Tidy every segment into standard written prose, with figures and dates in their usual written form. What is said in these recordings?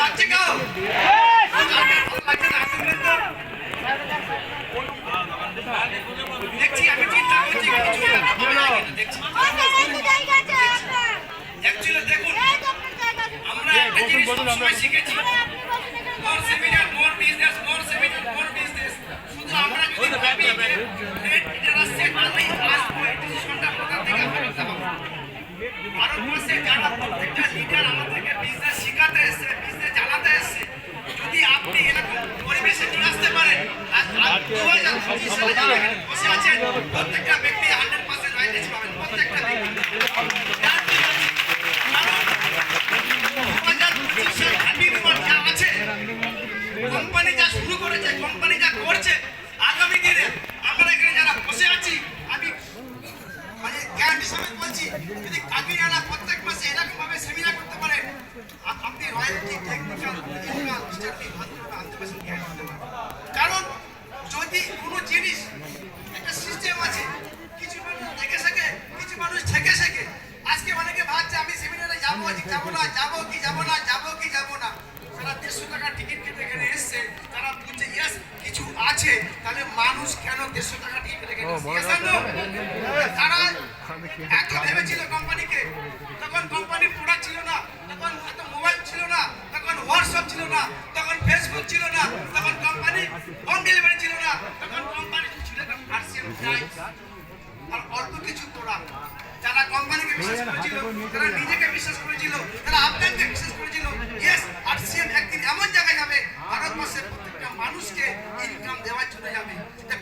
লাগছে কেউ? দেখছি আমি চিন্তা করছি দেখছি অ্যাকচুয়ালি দেখুন আমরা একটা জিনিস সবসময় শিখেছি মোর সেমিনার মোর বিজনেস মোর সেমিনার মোর বিজনেস শুধু আমরা যদি ভাবি যারা সেট আমি আসবো এই ডিসিশনটা কোথা থেকে আমরা নিতে পারবো ভারতবর্ষে যারা প্রত্যেকটা লিডার আমাদেরকে বিজনেস শেখাতে এসছে বিজনেস চালাতে এসছে যদি আপনি এরকম পরিবেশে নিয়ে আসতে পারেন আজ 2025 সালে যারা এখানে বসে আছেন প্রত্যেকটা ব্যক্তি 100% রাইট পাবেন প্রত্যেকটা ব্যক্তি কোম্পানি যা শুরু করেছে কোম্পানি যা করছে আগামী দিনে আমরা এখানে যারা বসে আছি আমি মানে গ্যারান্টি সমেত বলছি যদি কাকিনাড়া প্রত্যেক মাসে এরকম ভাবে সেমিনার করতে পারে আপনি রয়্যালটি টেকনিক্যাল স্টাডি আনতে পারছেন কারণ যদি কোনো জিনিস একটা সিস্টেম আছে কিছু মানুষ দেখে শেখে কিছু মানুষ থেকে শেখে আজকে অনেকে ভাবছে আমি সেমিনারে যাবো না যাবো কি যাবো না যারা 150 টাকা টিকিট কেটে এখানে এসছে তারা বলছে ইয়েস কিছু আছে তাহলে মানুষ কেন 150 টাকা টিকিট কেটে এসছে তারা এত ভেবেছিল কোম্পানিকে তখন কোম্পানির প্রোডাক্ট ছিল না তখন এত মোবাইল ছিল না তখন হোয়াটসঅ্যাপ ছিল না তখন ফেসবুক ছিল না তখন কোম্পানি হোম ডেলিভারি ছিল না তখন কোম্পানি ছিল আরসিএম টাইমস আর অল্প কিছু প্রোডাক্ট যারা কোম্পানিকে বিশ্বাস করেছিল তারা নিজেকে বিশ্বাস করেছিল তারা আপনাকে বিশ্বাস করেছিল ইয়েস আরসিএম একদিন এমন জায়গায় যাবে ভারতবর্ষের প্রত্যেকটা মানুষকে ইনকাম দেওয়ার জন্য যাবে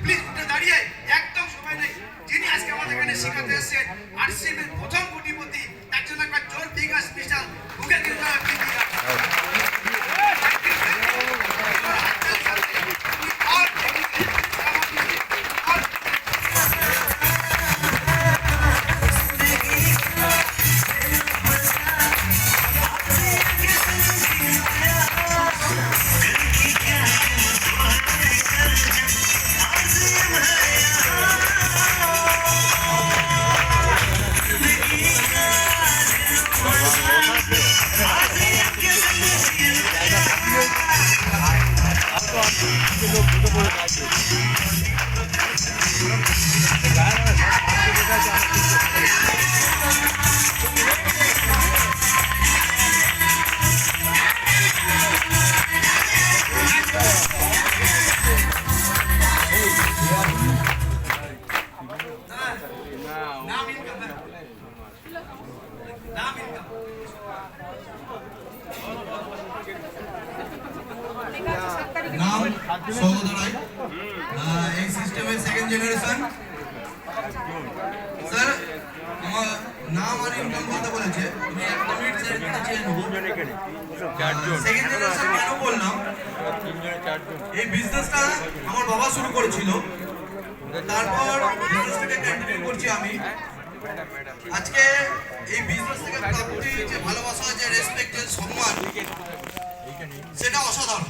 প্লিজ উঠে দাঁড়িয়ে একদম সময় নেই যিনি আজকে আমাদের এখানে শেখাতে এসেছেন আরসিএম এর প্রথম কোটিপতি তার জন্য একটা জোর বিকাশ মিস্টার বুকে কিন্তু নাম সৌগত রায় এই সিস্টেমের সেকেন্ড জেনারেশন স্যার আমার নাম আর ইনকাম বলতে বলেছে আমি একটা মিনিট স্যার এটা চেয়ে নেব সেকেন্ড জেনারেশন কেন বললাম এই বিজনেসটা আমার বাবা শুরু করেছিল তারপর বিজনেসটাকে কন্টিনিউ করছি আমি আজকে এই বিজনেস থেকে প্রাপ্তি যে ভালোবাসা যে রেসপেক্ট যে সম্মান সেটা অসাধারণ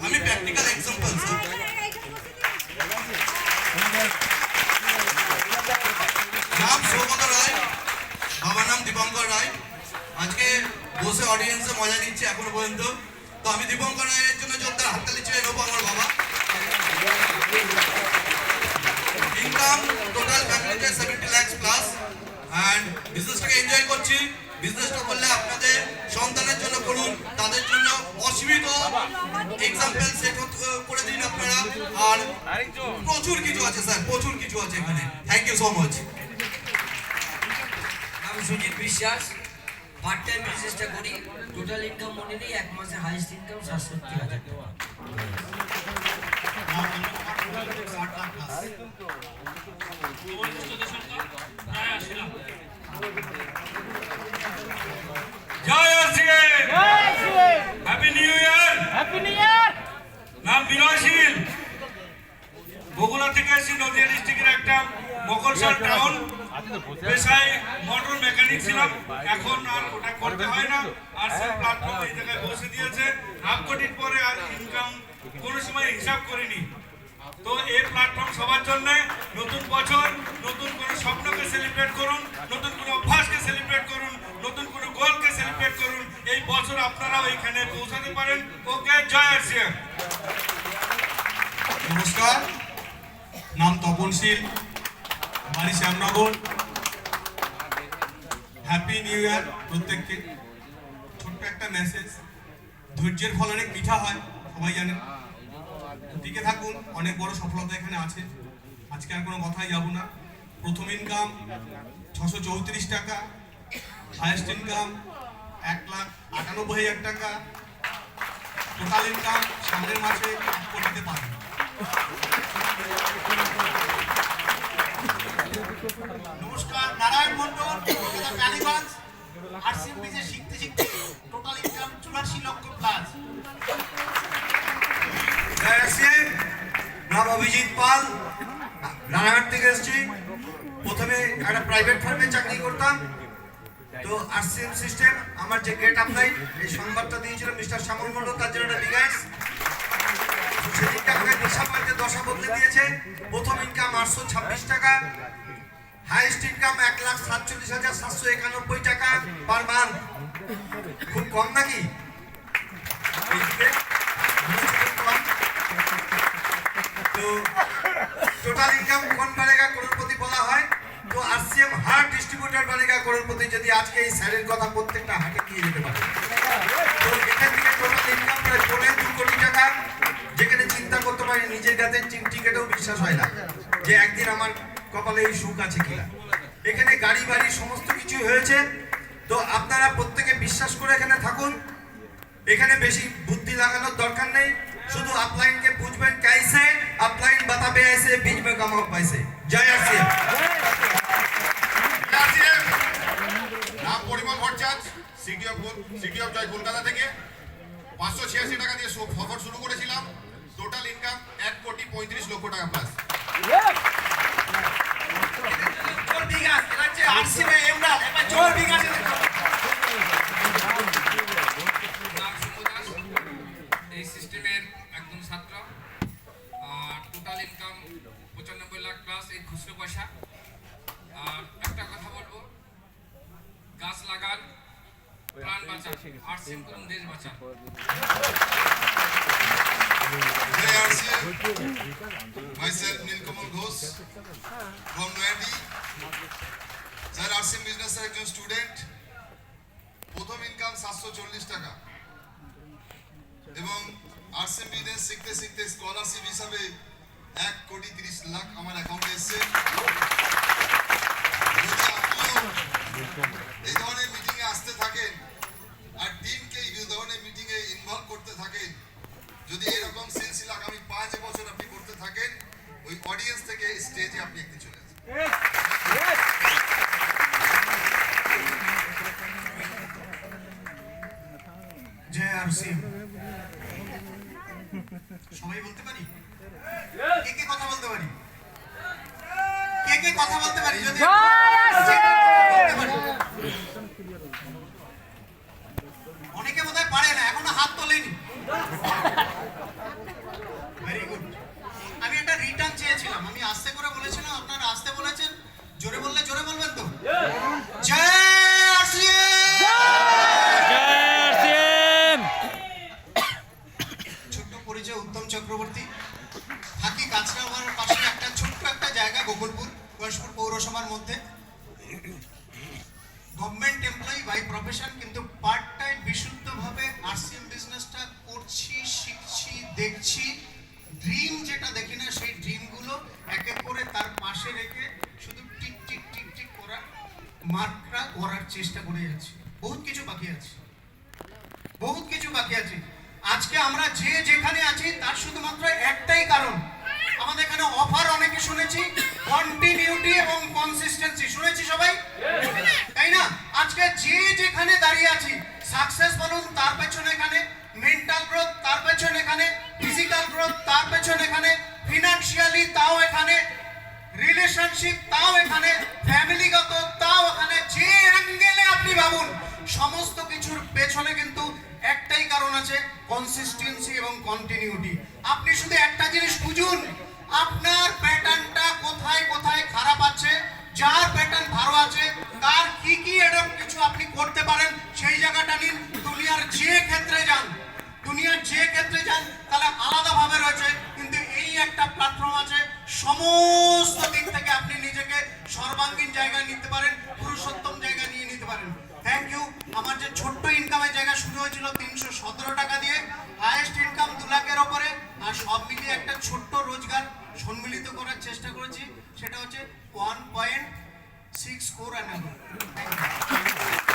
আমি প্র্যাকটিক্যাল এক্সাম্পল নাম সৌগত রায় বাবার নাম দীপঙ্কর রায় আজকে বসে অডিয়েন্সে মজা নিচ্ছে এখনো পর্যন্ত তো আমি দীপঙ্কর রায়ের জন্য জোরদার হাততালি চেয়ে নেবো আমার বাবা ইনকাম টোটাল ফ্যামিলিতে 70 লাখ প্লাস অ্যান্ড বিজনেসটাকে এনজয় করছি বিজনেসটা করলে আপনাদের সন্তানের জন্য করুন তাদের জন্য অসীমিত এক্সাম্পল সেট করে দিন আপনারা আর প্রচুর কিছু আছে স্যার প্রচুর কিছু আছে এখানে থ্যাংক ইউ সো মাচ আমি সুজিত বিশ্বাস পার্ট টাইম বিজনেসটা করি টোটাল ইনকাম মনে নেই এক মাসে হাইস্ট ইনকাম ৬৭,০০০ টাকা জয় আরসিএম হ্যাপি নিউ ইয়ার নাম বিনয়শীল বগুড়া থেকে এসেছি নদিয়া ডিস্ট্রিক্টের একটা মকলসার টাউন পেশায় মোটর মেকানিক ছিলাম এখন আর ওটা করতে হয় না আর সে প্ল্যাটফর্ম এই জায়গায় বসে দিয়েছে হাফ কোটির পরে আর ইনকাম কোনো সময় হিসাব করিনি তো এই প্ল্যাটফর্ম সবার জন্য নতুন বছর নতুন কোনো স্বপ্নকে সেলিব্রেট করুন নতুন কোনো অভ্যাসকে সেলিব্রেট করুন নতুন কোনো গোলকে সেলিব্রেট করুন এই বছর আপনারাও এখানে পৌঁছাতে পারেন। ওকে, জয় আরসিএম। নমস্কার, নাম তপনশীল, বাড়ি শ্যামনগর। হ্যাপি নিউ ইয়ার প্রত্যেককে। ছোট্ট একটা মেসেজ, ধৈর্যের ফল অনেক মিঠা হয়, সবাই জানেন। টিকে থাকুন, অনেক বড় সফলতা এখানে আছে। আজকে আর কোনো কথাই যাব না। প্রথম ইনকাম 634 টাকা, হাইয়েস্ট ইনকাম 1,98,000 টাকা, টোটাল ইনকাম সামনের মাসে 1 কোটিতে পাবেন। নমস্কার, নারায়ণ মন্ডল, কলকাতা কালীগঞ্জ। আরসিএম বিজে শিখতে শিখতে টোটাল ইনকাম 84 লক্ষ প্লাস। নাম অভিজিৎ পাল, রানাঘাট থেকে এসেছি। প্রথমে একটা প্রাইভেট ফার্মে চাকরি করতাম। তো আরসিএম সিস্টেম আমার যে গেট আপলাইন এই সংবাদটা দিয়েছিল মিস্টার শ্যামল মন্ডল, তার জন্য একটা বিগাইস। সেদিনটা আমাকে ডিসেম্বরে দশা বদলে দিয়েছে। প্রথম ইনকাম 826 টাকা, হাইয়েস্ট ইনকাম 1,47,791 টাকা পার মান্থ। খুব কম নাকি? তো টোটাল ইনকাম কোন বানেগা করোড়পতি বলা হয়। তো আরসিএম হাট ডিস্ট্রিবিউটর বানেগা করোড়পতি যদি আজকে এই স্যারের কথা প্রত্যেকটা হাটে নিয়ে যেতে পারে। তো এখান থেকে টোটাল ইনকাম প্রায় 2 কোটি টাকা, যেখানে চিন্তা করতে পারি নিজের গাতে টিকেটেও বিশ্বাস হয় না যে একদিন আমার কপালে এই সুখ আছে কিনা। এখানে গাড়ি বাড়ি সমস্ত কিছু হয়েছে। তো আপনারা প্রত্যেকে বিশ্বাস করে এখানে থাকুন। এখানে বেশি বুদ্ধি লাগানোর দরকার নেই, শুধু আপলাইনকে বুঝবেন कैसे अपलाइन बताबे ऐसे बीच में कमाओ पैसे। जय आरसीएम। নাম Parimal Bhattacharya, city of joy Kolkata থেকে 586 টাকা দিয়ে সফর শুরু করেছিলাম। টোটাল ইনকাম 1,35,00,000 টাকা প্লাস। জোর বিগাস, এটা হচ্ছে আরসিএম এমরাল, এটা জোর বিগাস। নাম শুভ দাস, এই সিস্টেমের একদম ছাত্র। আর টোটাল ইনকাম 95 লাখ প্লাস, এই খুচরো পয়সা। আর একটা কথা বলবো, গাছ লাগান, প্রাণ বাঁচান, আরসিএম করুন, দেশ বাঁচান। Jai RCM. Myself Nilkamal Ghosh from Noida. Sir, RCM business এর একজন স্টুডেন্ট। প্রথম ইনকাম 740 টাকা এবং আরসিএম বিজনেস শিখতে শিখতে স্কলারশিপ হিসাবে 1,30,00,000 আমার অ্যাকাউন্টে এসেছে। যদি আপনিও এই ধরনের মিটিংয়ে আসতে থাকেন আর টিমকে এই ধরনের মিটিংয়ে ইনভলভ করতে থাকেন, যদি এরকম সিলসিলা আগামী 5 বছর আপনি করতে থাকেন, ওই অডিয়েন্স থেকে স্টেজে আপনি একদিন চলে আসবেন। জয় আরসিএম। সবাই বলতে পারি? কে কে কথা বলতে পারি? কে কে কথা বলতে পারি? যদি অনেকে বোধহয় পারে না, এখনো হাত তোলেনি। Very good. আমি একটা রিটার্ন চেয়েছিলাম, আমি আস্তে করে বলেছিলাম, আপনারা আস্তে বলেছেন। জোরে বললে জোরে বলবেন তো? জয় আরসিএম। ছোট্ট পরিচয়, উত্তম চক্রবর্তী, থাকি কাছড়াওয়ার পাশে একটা ছোট্ট একটা জায়গা, গোকুলপুর, কৈলাসপুর পৌরসভার মধ্যে। গভর্নমেন্ট এমপ্লয়ি বাই প্রফেশন, কিন্তু পার্ট টাইম বিশুদ্ধভাবে আরসিএম বিজনেসটা করছি, শিখছি, দেখছি। ড্রিম যেটা দেখি না, সেই ড্রিমগুলো এক এক করে তার পাশে রেখে শুধু টিক টিক টিক টিক করা, মার্কটা করার চেষ্টা করে যাচ্ছি। বহুত কিছু বাকি আছে, বহুত কিছু বাকি আছে। আজকে আমরা যে যেখানে আছি তার শুধুমাত্র একটাই কারণ, আমাদের এখানে অফার অনেকে শুনেছি, কন্টিনিউটি এবং কনসিস্টেন্সি শুনেছি সবাই, তাই না? আজকে যে যেখানে দাঁড়িয়ে আছি, সাকসেস বলুন তার পেছনে এখানে, মেন্টাল গ্রোথ তার পেছনে এখানে, ফিজিক্যাল গ্রোথ তার পেছনে এখানে, ফিনান্সিয়ালি তাও এখানে, রিলেশনশিপ তাও এখানে, ফ্যামিলিগত তাও এখানে। যে অ্যাঙ্গেলে আপনি ভাবুন, সমস্ত কিছুর পেছনে কিন্তু একটাই কারণ আছে, কনসিস্টেন্সি এবং কন্টিনিউটি। আপনি শুধু একটা জিনিস বুঝুন, আপনার প্যাটার্নটা কোথায় কোথায় খারাপ আছে, যার প্যাটার্ন ভালো আছে, তার কি কি এরকম কিছু আপনি করতে পারেন, সেই জায়গাটা নিন। দুনিয়ার যে সমস্ত দিক থেকে আপনি নিজেকে সর্বাঙ্গীন জায়গায় নিতে পারেন, পুরুষোত্তম জায়গায় নিয়ে নিতে পারেন। Thank you. আমার যে ছোট্ট ইনকামের জায়গা শুরু হয়েছিল 317 টাকা দিয়ে, হাইয়েস্ট ইনকাম 2 লাখের ওপরে, আর সব মিলিয়ে একটা ছোট্ট রোজগার সম্মিলিত করার চেষ্টা করেছি, সেটা হচ্ছে 1.64 থ্যাংক ইউ।